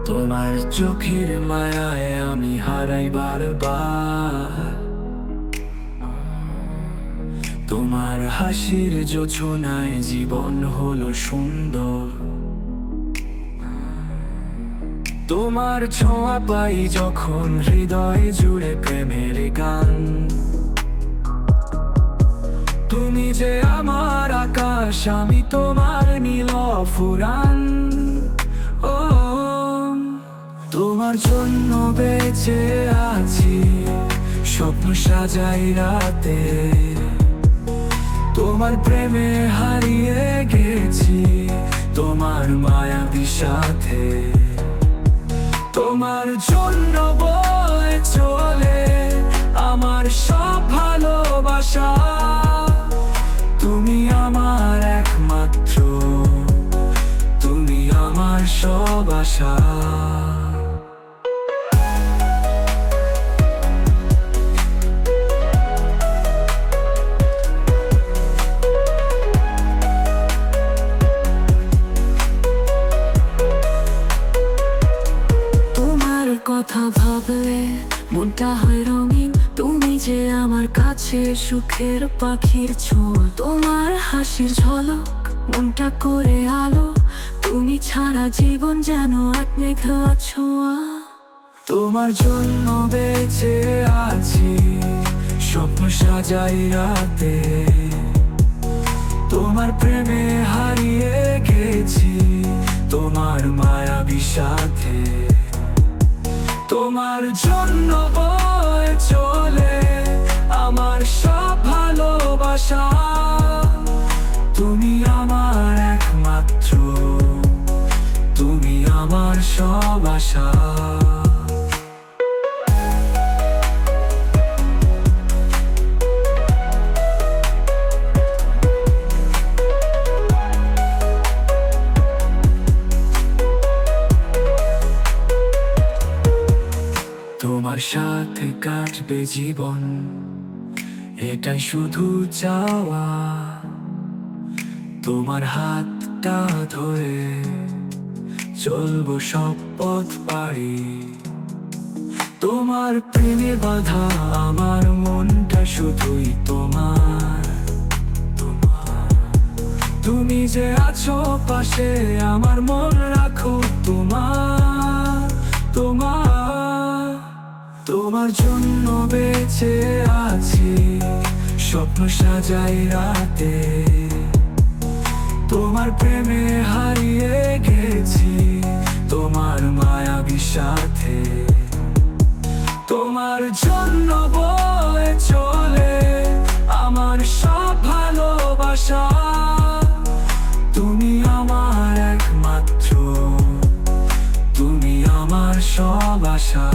তোমার চোখের মায়ায় আমি হারাই বারবার। তোমার হাসির যোছনায় জীবন হলো সুন্দর। তোমার ছোঁয়া পাই যখন হৃদয় জুড়ে প্রেমের গান। তুমি যে আমার আকাশ, আমি তোমার নীল ফুরান। ও তোমার জন্য বেঁচে আছি, স্বপ্ন সাজাই রাতে। তোমার প্রেমে হারিয়ে গেছি, তোমার মায়াবী সাথে। তোমার জন্য বয়ে চলে আমার সব ভালোবাসা। তুমি আমার একমাত্র, তুমি আমার সব আশা। কথা ভাবলে মনটা হয় রঙিন। তুমি যে আমার কাছে সুখের পাখির ছোঁয়া। তোমার হাসির ঝলক মনটা করে আলো। তুমি ছাড়া জীবন যেন এক মেঘলা ছোঁয়া। তোমার জন্য বেঁচে আছি, স্বপ্ন সাজাই রাতে। তোমার প্রেমে হারিয়ে গেছি, তোমার মায়াবী সাথে। তোমার জন্য বয়ে চলে আমার সব ভালোবাসা। তুমি আমার একমাত্র, তুমি আমার সব আশা। তোমার সাথে কাটবে জীবন, এটাই শুধু চাওয়া। তোমার হাতটা ধরে চলবো সব পথ পাড়ি। তোমার প্রেমে বাঁধা আমার মনটা শুধুই তোমার। তুমি যে আছো পাশে, আমার মন রাখো তোমার। তোমার জন্য বেঁচে আছি, স্বপ্ন সাজাই রাতে। তোমার প্রেমে হারিয়ে গেছি, তোমার মায়াবী সাথে। তোমার জন্য বয়ে চলে আমার সব ভালোবাসা। তুমি আমার একমাত্র, তুমি আমার সব আশা।